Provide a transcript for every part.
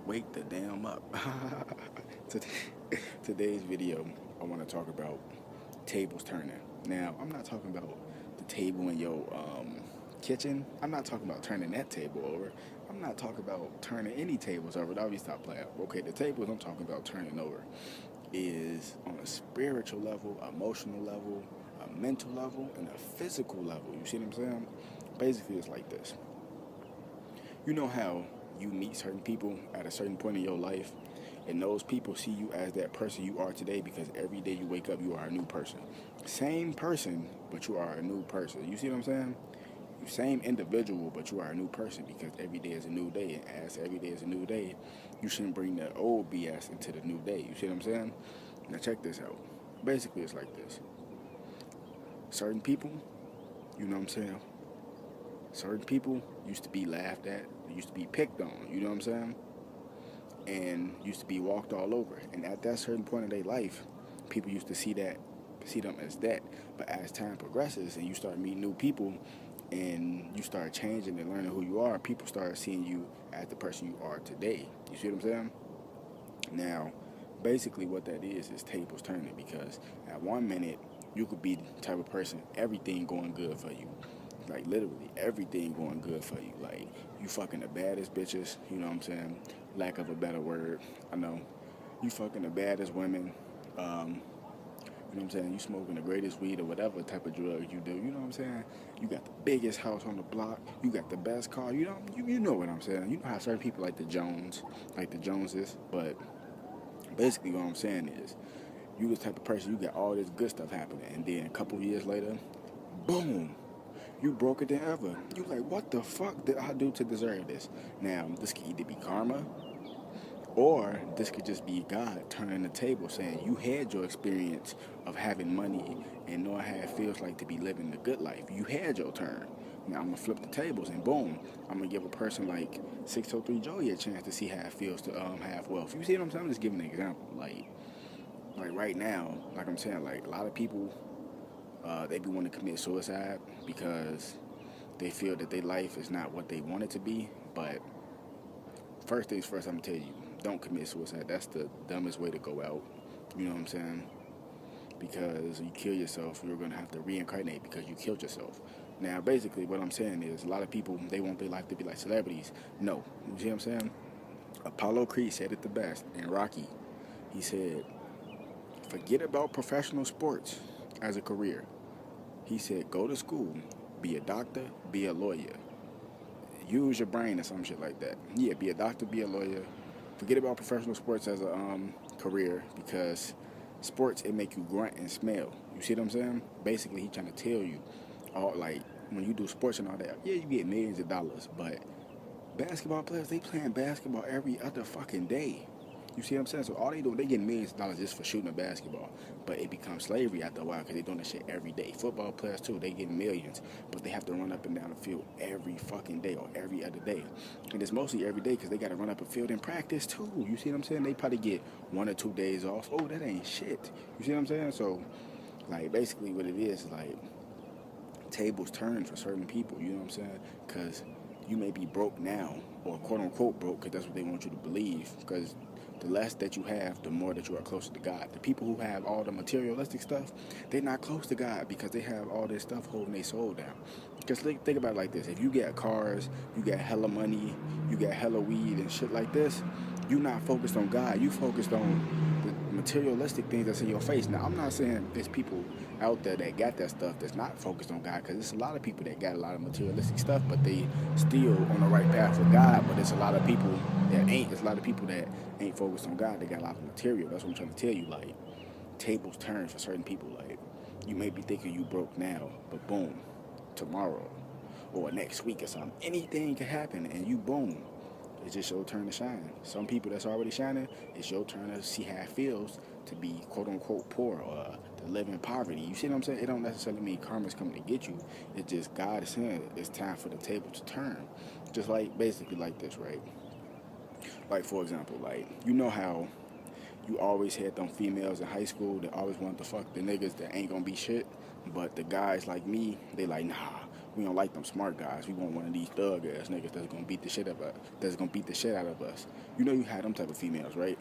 Wake the damn up. Today, today's video, I want to talk about tables turning. Now, I'm not talking about the table in your kitchen. I'm not talking about turning that table over. I'm not talking about turning any tables over. That always stop playing. Okay, the tables I'm talking about turning over is on a spiritual level, emotional level, a mental level, and a physical level. You see what I'm saying? Basically, it's like this. You know how you meet certain people at a certain point in your life, and those people see you as that person you are today because every day you wake up, you are a new person. Same person, but you are a new person. You see what I'm saying? You same individual, but you are a new person because every day is a new day. And as every day is a new day, you shouldn't bring the old BS into the new day. You see what I'm saying? Now check this out. Basically, it's like this. Certain people, you know what I'm saying? Certain people used to be laughed at, used to be picked on, you know what I'm saying? And used to be walked all over. And at that certain point in their life, people used to see them as that. But as time progresses and you start meeting new people and you start changing and learning who you are, people start seeing you as the person you are today. You see what I'm saying? Now, basically what that is tables turning because at one minute you could be the type of person, everything going good for you. Like literally everything going good for you. Like you fucking the baddest bitches, you know what I'm saying? Lack of a better word, I know. You fucking the baddest women. You know what I'm saying? You smoking the greatest weed or whatever type of drug you do. You know what I'm saying? You got the biggest house on the block. You got the best car. You know what I'm saying? You know how certain people like the Joneses. But basically what I'm saying is, you the type of person, you got all this good stuff happening, and then a couple years later, boom, you broke it than ever. You like, what the fuck did I do to deserve this? Now, this could either be karma, or this could just be God turning the table saying, you had your experience of having money and knowing how it feels like to be living the good life. You had your turn. Now I'm going to flip the tables and boom, I'm going to give a person like 603 Joey a chance to see how it feels to have wealth. You see what I'm saying? I'm just giving an example. Like right now, like I'm saying, like a lot of people, they be wanting to commit suicide because they feel that their life is not what they want it to be. But first things first, I'm gonna tell you, don't commit suicide. That's the dumbest way to go out. You know what I'm saying? Because you kill yourself, you're gonna have to reincarnate because you killed yourself. Now, basically, what I'm saying is, a lot of people they want their life to be like celebrities. No, you see what I'm saying? Apollo Creed said it the best in Rocky. He said, "Forget about professional sports as a career." He said, "Go to school, be a doctor, be a lawyer, use your brain or some shit like that. Yeah, be a doctor, be a lawyer. Forget about professional sports as a career because sports it make you grunt and smell. You see what I'm saying? Basically, he trying to tell you, all like when you do sports and all that, yeah, you get millions of dollars, but basketball players they playing basketball every other fucking day. You see what I'm saying? So all they do, they get millions of dollars just for shooting a basketball. But it becomes slavery after a while because they doing that shit every day. Football players too, they get millions, but they have to run up and down the field every fucking day or every other day. And it's mostly every day because they got to run up a field in practice too. You see what I'm saying? They probably get 1 or 2 days off. Oh, that ain't shit. You see what I'm saying? So, like, basically what it is like tables turn for certain people. You know what I'm saying? Because you may be broke now, or quote unquote broke, because that's what they want you to believe. Because the less that you have, the more that you are closer to God. The people who have all the materialistic stuff, they're not close to God because they have all this stuff holding their soul down. Because think about it like this: if you got cars, you got hella money, you got hella weed and shit like this, you not focused on God. You focused on the materialistic things that's in your face. Now, I'm not saying there's people out there that got that stuff that's not focused on God, because there's a lot of people that got a lot of materialistic stuff, but they still on the right path with God. But there's a lot of people that ain't. There's a lot of people that ain't focused on God. They got a lot of material. That's what I'm trying to tell you. Like, tables turn for certain people. Like, you may be thinking you broke now, but boom, tomorrow or next week or something, anything can happen, and you boom. It's just your turn to shine. Some people that's already shining, it's your turn to see how it feels to be quote unquote poor or to live in poverty. You see what I'm saying? It don't necessarily mean karma's coming to get you. It's just God is saying it's time for the table to turn. Just like basically like this, right? Like for example, like you know how you always had them females in high school that always wanted to fuck the niggas that ain't gonna be shit. But the guys like me, they like, nah, We don't like them smart guys. We want one of these thug ass niggas that's gonna beat the shit out of us. That's gonna beat the shit out of us. You know you had them type of females, right?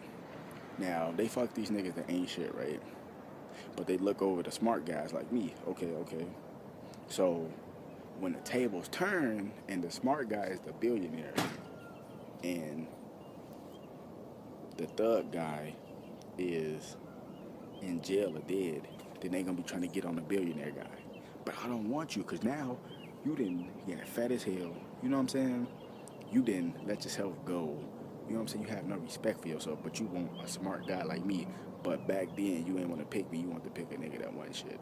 Now they fuck these niggas that ain't shit, right? But they look over the smart guys like me. Okay, okay. So when the tables turn and the smart guy is the billionaire and the thug guy is in jail or dead, then they gonna be trying to get on the billionaire guy. But I don't want you, cause now you didn't get fat as hell. You know what I'm saying? You didn't let yourself go. You know what I'm saying? You have no respect for yourself, but you want a smart guy like me. But back then you ain't want to pick me. You want to pick a nigga that wasn't shit.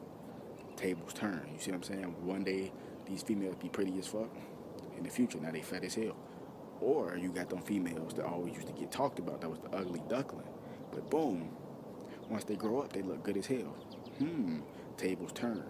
Tables turn. You see what I'm saying? One day these females be pretty as fuck. In the future, now they fat as hell. Or you got them females that always used to get talked about. That was the ugly duckling. But boom, once they grow up, they look good as hell. Tables turn.